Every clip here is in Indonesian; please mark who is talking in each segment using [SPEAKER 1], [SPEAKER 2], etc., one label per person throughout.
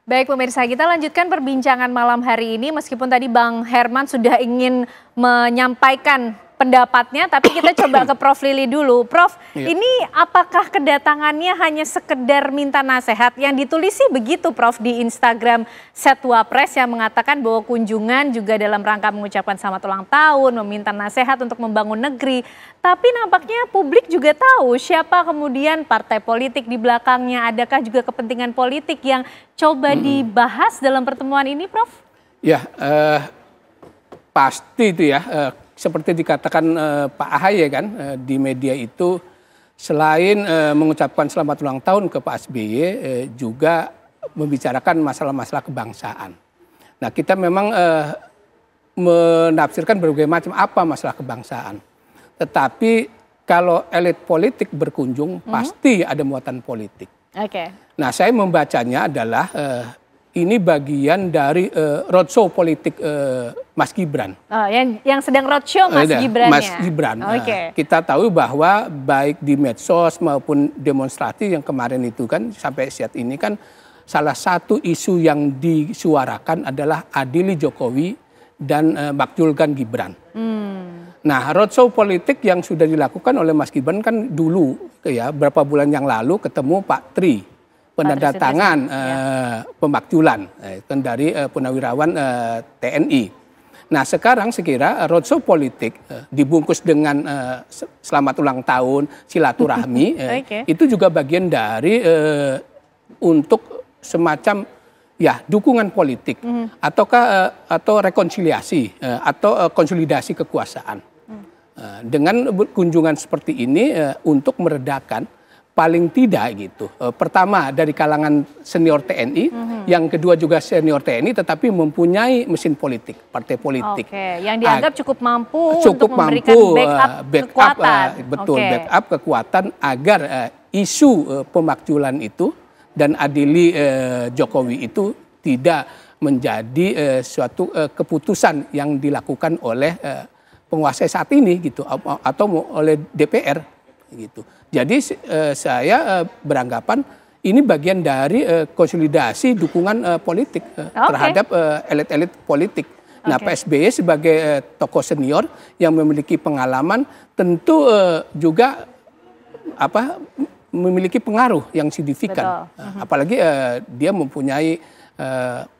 [SPEAKER 1] Baik pemirsa, kita lanjutkan perbincangan malam hari ini meskipun tadi Bang Herman sudah ingin menyampaikan pendapatnya, tapi kita coba ke Prof Lili dulu. Prof, ini apakah kedatangannya hanya sekedar minta nasihat? Yang ditulis sih begitu Prof di Instagram Setwapres yang mengatakan bahwa kunjungan juga dalam rangka mengucapkan selamat ulang tahun, meminta nasihat untuk membangun negeri. Tapi nampaknya publik juga tahu siapa kemudian partai politik di belakangnya, adakah juga kepentingan politik yang coba dibahas dalam pertemuan ini Prof?
[SPEAKER 2] Ya, pasti itu ya. Seperti dikatakan Pak AHY kan di media itu selain mengucapkan selamat ulang tahun ke Pak SBY juga membicarakan masalah-masalah kebangsaan. Nah kita memang menafsirkan berbagai macam apa masalah kebangsaan. Tetapi kalau elit politik berkunjung pasti ada muatan politik. Nah saya membacanya adalah ini bagian dari roadshow politik Mas Gibran.
[SPEAKER 1] Oh, yang sedang roadshow Mas Gibran.
[SPEAKER 2] Mas Gibran. Kita tahu bahwa baik di medsos maupun demonstrasi yang kemarin itu kan sampai saat ini kan salah satu isu yang disuarakan adalah adili Jokowi dan makjulkan Gibran. Nah roadshow politik yang sudah dilakukan oleh Mas Gibran kan dulu ya beberapa bulan yang lalu ketemu Pak Tri. Penandatangan pemakjulan dari Purnawirawan TNI. Nah sekarang sekira roadshow politik dibungkus dengan selamat ulang tahun, silaturahmi, itu juga bagian dari untuk semacam ya dukungan politik atau rekonsiliasi atau konsolidasi kekuasaan. Dengan kunjungan seperti ini untuk meredakan paling tidak gitu. Pertama dari kalangan senior TNI, yang kedua juga senior TNI tetapi mempunyai mesin politik, partai politik.
[SPEAKER 1] Yang dianggap cukup mampu untuk memberikan kekuatan.
[SPEAKER 2] Betul, backup kekuatan agar isu pemakjulan itu dan adili Jokowi itu tidak menjadi suatu keputusan yang dilakukan oleh penguasa saat ini gitu atau oleh DPR gitu. Jadi saya beranggapan ini bagian dari konsolidasi dukungan politik terhadap elit-elit politik. Nah Pak SBY sebagai tokoh senior yang memiliki pengalaman tentu juga memiliki pengaruh yang signifikan. Apalagi dia mempunyai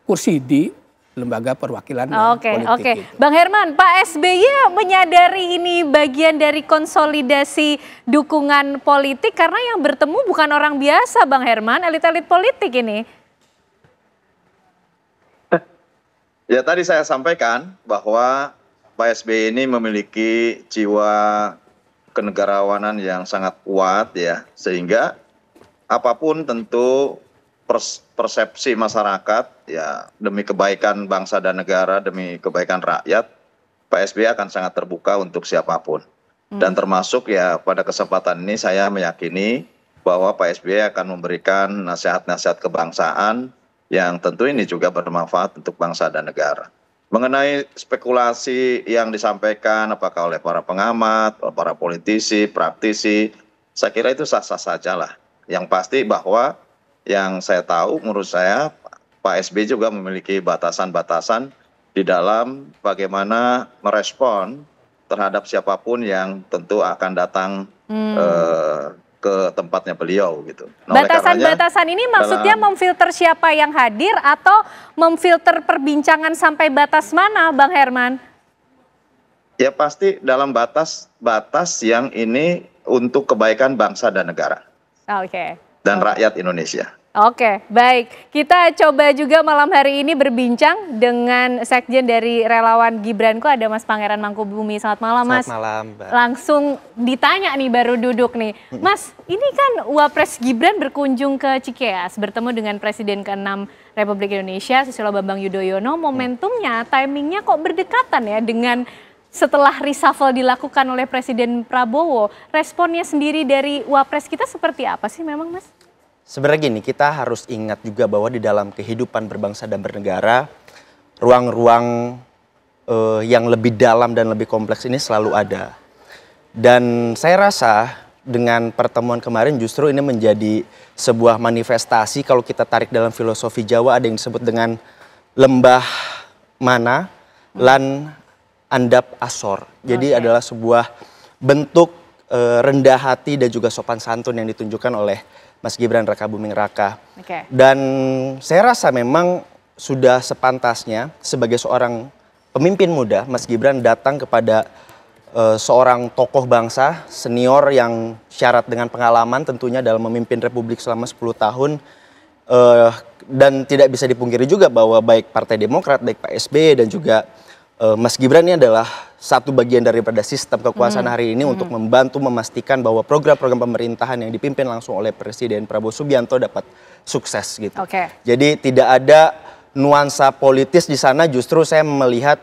[SPEAKER 2] kursi di lembaga perwakilan politik. Gitu.
[SPEAKER 1] Bang Herman, Pak SBY menyadari ini bagian dari konsolidasi dukungan politik karena yang bertemu bukan orang biasa, Bang Herman, elit-elit politik ini.
[SPEAKER 3] Ya tadi saya sampaikan bahwa Pak SBY ini memiliki jiwa kenegarawanan yang sangat kuat ya, sehingga apapun tentu persepsi masyarakat ya demi kebaikan bangsa dan negara, demi kebaikan rakyat, Pak SBY akan sangat terbuka untuk siapapun. Dan termasuk ya pada kesempatan ini saya meyakini bahwa Pak SBY akan memberikan nasihat-nasihat kebangsaan yang tentu ini juga bermanfaat untuk bangsa dan negara. Mengenai spekulasi yang disampaikan apakah oleh para pengamat, para politisi, praktisi, saya kira itu sah-sah saja lah. Yang pasti bahwa yang saya tahu menurut saya Pak SBY juga memiliki batasan-batasan di dalam bagaimana merespon terhadap siapapun yang tentu akan datang ke tempatnya beliau gitu.
[SPEAKER 1] Batasan-batasan ini maksudnya memfilter siapa yang hadir atau memfilter perbincangan sampai batas mana Bang Herman?
[SPEAKER 3] Ya pasti dalam batas yang ini untuk kebaikan bangsa dan negara. Dan rakyat Indonesia.
[SPEAKER 1] Baik. Kita coba juga malam hari ini berbincang dengan sekjen dari relawan Gibranko, ada Mas Pangeran Mangkubumi. Selamat malam Mas.
[SPEAKER 4] Selamat malam Mbak.
[SPEAKER 1] Langsung ditanya nih baru duduk nih. Mas, ini kan Wapres Gibran berkunjung ke Cikeas bertemu dengan Presiden ke-6 Republik Indonesia Susilo Bambang Yudhoyono. Momentumnya, timingnya kok berdekatan ya dengan setelah reshuffle dilakukan oleh Presiden Prabowo. Responnya sendiri dari Wapres kita seperti apa sih memang Mas?
[SPEAKER 4] Sebenarnya gini, kita harus ingat juga bahwa di dalam kehidupan berbangsa dan bernegara, ruang-ruang yang lebih dalam dan lebih kompleks ini selalu ada. Dan saya rasa dengan pertemuan kemarin justru ini menjadi sebuah manifestasi. Kalau kita tarik dalam filosofi Jawa ada yang disebut dengan lembah mana, lan andap asor. Jadi adalah sebuah bentuk rendah hati dan juga sopan santun yang ditunjukkan oleh Mas Gibran Rakabuming Raka. Dan saya rasa memang sudah sepantasnya sebagai seorang pemimpin muda, Mas Gibran datang kepada seorang tokoh bangsa senior yang syarat dengan pengalaman tentunya dalam memimpin Republik selama 10 tahun. Dan tidak bisa dipungkiri juga bahwa baik Partai Demokrat, baik Pak SBY dan juga Mas Gibran ini adalah satu bagian daripada sistem kekuasaan hari ini untuk membantu memastikan bahwa program-program pemerintahan yang dipimpin langsung oleh Presiden Prabowo Subianto dapat sukses gitu. Jadi tidak ada nuansa politis di sana, justru saya melihat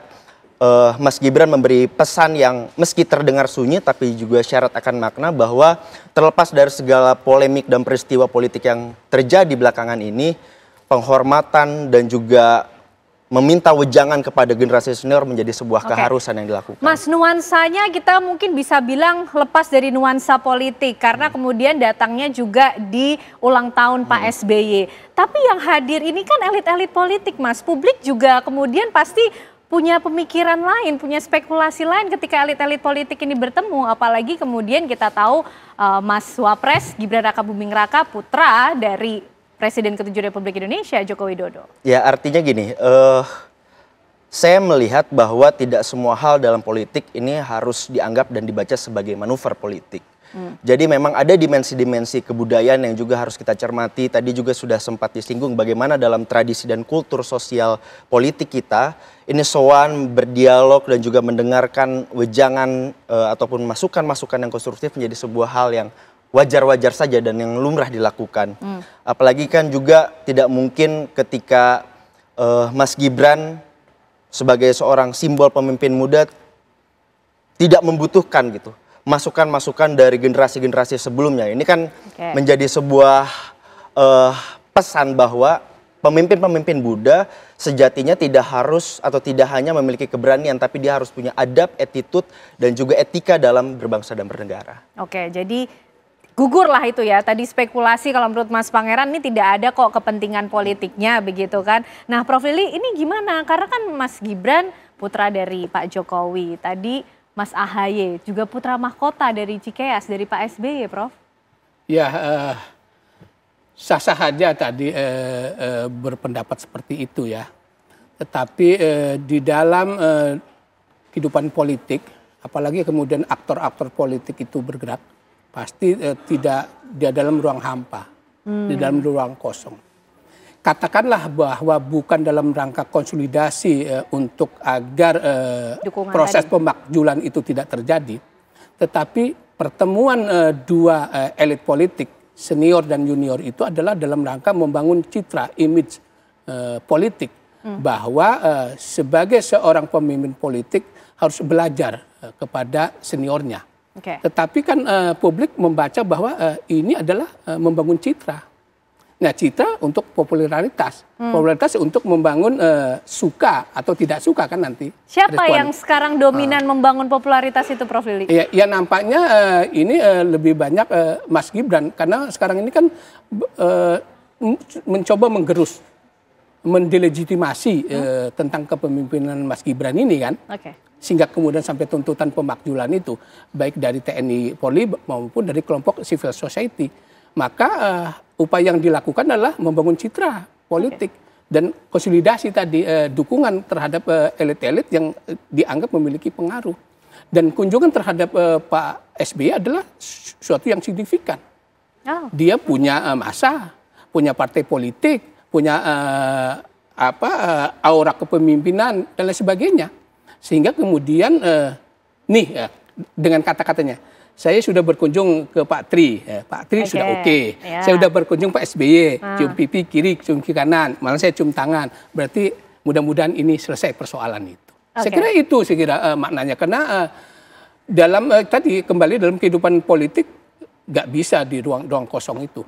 [SPEAKER 4] Mas Gibran memberi pesan yang meski terdengar sunyi tapi juga syarat akan makna, bahwa terlepas dari segala polemik dan peristiwa politik yang terjadi belakangan ini, penghormatan dan juga meminta wejangan kepada generasi senior menjadi sebuah keharusan yang dilakukan.
[SPEAKER 1] Mas, nuansanya kita mungkin bisa bilang lepas dari nuansa politik karena kemudian datangnya juga di ulang tahun Pak SBY. Tapi yang hadir ini kan elit-elit politik, Mas. Publik juga kemudian pasti punya pemikiran lain, punya spekulasi lain ketika elit-elit politik ini bertemu. Apalagi kemudian kita tahu Mas Wapres Gibran Rakabuming Raka, putra dari Presiden ke-7 Republik Indonesia, Joko Widodo. Ya, artinya gini, saya melihat bahwa tidak semua hal dalam politik ini harus dianggap dan dibaca sebagai manuver politik. Jadi memang ada dimensi-dimensi kebudayaan yang juga harus kita cermati. Tadi juga sudah sempat disinggung bagaimana dalam tradisi dan kultur sosial politik kita, ini sowan, berdialog dan juga mendengarkan wejangan ataupun masukan-masukan yang konstruktif menjadi sebuah hal yang wajar-wajar saja dan yang lumrah dilakukan. Apalagi kan juga tidak mungkin ketika Mas Gibran sebagai seorang simbol pemimpin muda tidak membutuhkan gitu masukan-masukan dari generasi-generasi sebelumnya. Ini kan menjadi sebuah pesan bahwa pemimpin-pemimpin muda sejatinya tidak harus atau tidak hanya memiliki keberanian, tapi dia harus punya adab, attitude, dan juga etika dalam berbangsa dan bernegara. Jadi gugurlah itu ya, tadi spekulasi kalau menurut Mas Pangeran ini tidak ada kok kepentingan politiknya begitu kan. Nah Prof Lili ini gimana? Karena kan Mas Gibran putra dari Pak Jokowi, tadi Mas AHY juga putra mahkota dari Cikeas, dari Pak SBY, Prof. Ya,
[SPEAKER 2] sah-sah saja tadi berpendapat seperti itu ya. Tetapi di dalam kehidupan politik, apalagi kemudian aktor-aktor politik itu bergerak, pasti tidak di dalam ruang hampa, di dalam ruang kosong. Katakanlah bahwa bukan dalam rangka konsolidasi untuk agar proses pemakzulan itu tidak terjadi, tetapi pertemuan dua elit politik senior dan junior itu adalah dalam rangka membangun citra, image politik bahwa sebagai seorang pemimpin politik harus belajar kepada seniornya. Tetapi kan publik membaca bahwa ini adalah membangun citra. Nah, citra untuk popularitas, popularitas untuk membangun suka atau tidak suka kan nanti. Siapa yang sekarang dominan membangun popularitas itu, Prof Lili? Ya nampaknya ini lebih banyak Mas Gibran, karena sekarang ini kan mencoba menggerus, mendelegitimasi tentang kepemimpinan Mas Gibran ini kan. Sehingga kemudian sampai tuntutan pemakzulan itu, baik dari TNI Polri maupun dari kelompok civil society. Maka upaya yang dilakukan adalah membangun citra politik dan konsolidasi tadi, dukungan terhadap elit-elit yang dianggap memiliki pengaruh. Dan kunjungan terhadap Pak SBY adalah suatu yang signifikan. Dia punya massa, punya partai politik, punya aura kepemimpinan dan lain sebagainya. Sehingga kemudian dengan kata-katanya, saya sudah berkunjung ke Pak Tri, Pak Tri sudah oke. Saya sudah berkunjung Pak SBY, cium pipi kiri, cium kiri kanan, malah saya cium tangan. Berarti mudah-mudahan ini selesai persoalan itu. Saya kira itu maknanya, karena dalam tadi kembali dalam kehidupan politik nggak bisa di ruang kosong itu.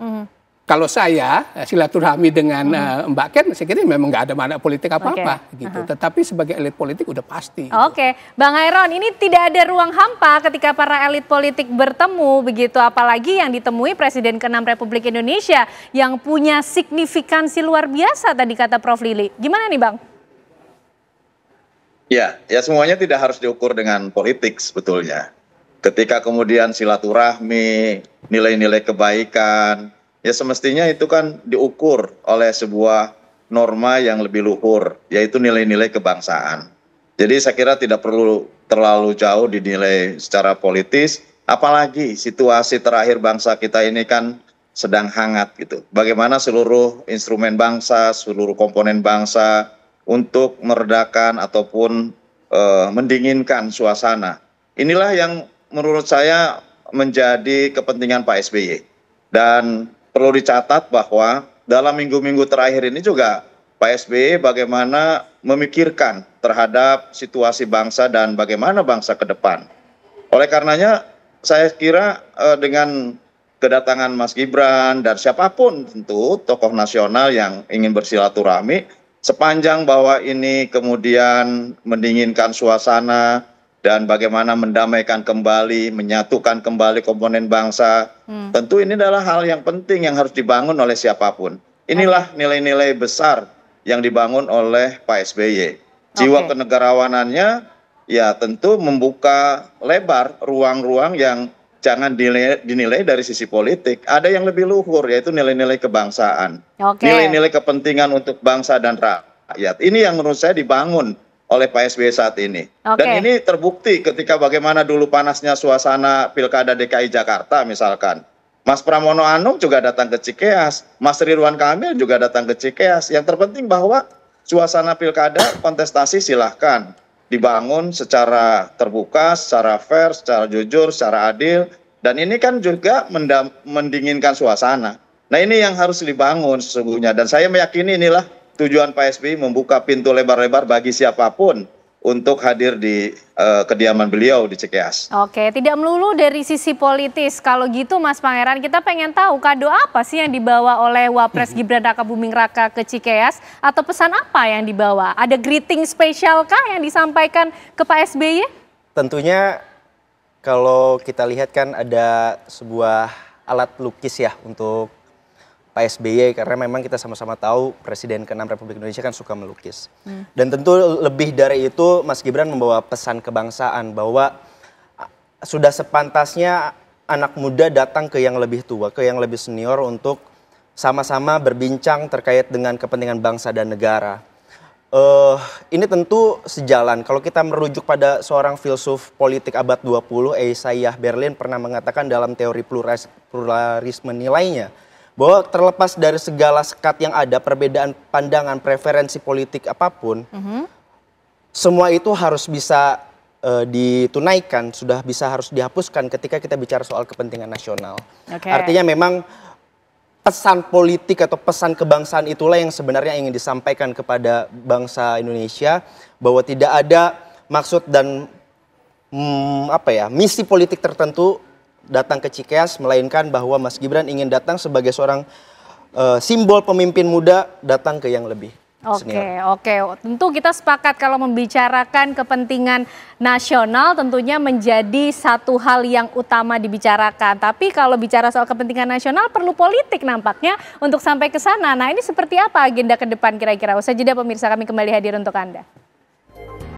[SPEAKER 2] kalau saya silaturahmi dengan Mbak Ken, saya kira memang nggak ada makna politik apa-apa gitu. Tetapi sebagai elit politik udah pasti.
[SPEAKER 1] Oke, Bang Hairon, ini tidak ada ruang hampa ketika para elit politik bertemu begitu, apalagi yang ditemui Presiden ke-6 Republik Indonesia yang punya signifikansi luar biasa tadi kata Prof. Lili. Gimana nih Bang?
[SPEAKER 3] Ya semuanya tidak harus diukur dengan politik sebetulnya. Ketika kemudian silaturahmi, nilai-nilai kebaikan, ya semestinya itu kan diukur oleh sebuah norma yang lebih luhur, yaitu nilai-nilai kebangsaan. Jadi saya kira tidak perlu terlalu jauh dinilai secara politis, apalagi situasi terakhir bangsa kita ini kan sedang hangat gitu. Bagaimana seluruh instrumen bangsa, seluruh komponen bangsa untuk meredakan ataupun mendinginkan suasana. Inilah yang menurut saya menjadi kepentingan Pak SBY. Dan perlu dicatat bahwa dalam minggu-minggu terakhir ini juga Pak SBY bagaimana memikirkan terhadap situasi bangsa dan bagaimana bangsa ke depan. Oleh karenanya saya kira dengan kedatangan Mas Gibran dan siapapun tentu tokoh nasional yang ingin bersilaturahmi, sepanjang bahwa ini kemudian mendinginkan suasana dan bagaimana mendamaikan kembali, menyatukan kembali komponen bangsa. Tentu ini adalah hal yang penting yang harus dibangun oleh siapapun. Inilah nilai-nilai besar yang dibangun oleh Pak SBY. Jiwa kenegarawanannya ya tentu membuka lebar ruang-ruang yang jangan dinilai dari sisi politik. Ada yang lebih luhur, yaitu nilai-nilai kebangsaan. Nilai-nilai kepentingan untuk bangsa dan rakyat. Ini yang menurut saya dibangun oleh Pak SBY saat ini. Dan ini terbukti ketika bagaimana dulu panasnya suasana Pilkada DKI Jakarta misalkan. Mas Pramono Anung juga datang ke Cikeas, Mas Ridwan Kamil juga datang ke Cikeas. Yang terpenting bahwa suasana Pilkada kontestasi silahkan dibangun secara terbuka, secara fair, secara jujur, secara adil. Dan ini kan juga mendinginkan suasana. Nah ini yang harus dibangun sesungguhnya. Dan saya meyakini inilah tujuan Pak SBY membuka pintu lebar-lebar bagi siapapun untuk hadir di kediaman beliau di Cikeas.
[SPEAKER 1] Oke, tidak melulu dari sisi politis. Kalau gitu Mas Pangeran, kita pengen tahu kado apa sih yang dibawa oleh Wapres Gibran Rakabuming Raka ke Cikeas? Atau pesan apa yang dibawa? Ada greeting spesial kah yang disampaikan ke Pak SBY?
[SPEAKER 4] Tentunya kalau kita lihat kan ada sebuah alat lukis ya untuk Pak SBY, karena memang kita sama-sama tahu Presiden ke-6 Republik Indonesia kan suka melukis. Dan tentu lebih dari itu Mas Gibran membawa pesan kebangsaan bahwa sudah sepantasnya anak muda datang ke yang lebih tua, ke yang lebih senior untuk sama-sama berbincang terkait dengan kepentingan bangsa dan negara. Ini tentu sejalan. Kalau kita merujuk pada seorang filsuf politik abad 20, Isaiah Berlin pernah mengatakan dalam teori pluralisme nilainya, bahwa terlepas dari segala sekat yang ada, perbedaan pandangan, preferensi politik apapun, semua itu harus bisa ditunaikan, harus dihapuskan ketika kita bicara soal kepentingan nasional. Artinya memang pesan politik atau pesan kebangsaan itulah yang sebenarnya ingin disampaikan kepada bangsa Indonesia, bahwa tidak ada maksud dan misi politik tertentu datang ke Cikeas, melainkan bahwa Mas Gibran ingin datang sebagai seorang simbol pemimpin muda, datang ke yang lebih senior.
[SPEAKER 1] Oke. Tentu kita sepakat kalau membicarakan kepentingan nasional tentunya menjadi satu hal yang utama dibicarakan. Tapi kalau bicara soal kepentingan nasional perlu politik nampaknya untuk sampai ke sana. Nah ini seperti apa agenda ke depan kira-kira? Usai jeda pemirsa, kami kembali hadir untuk Anda.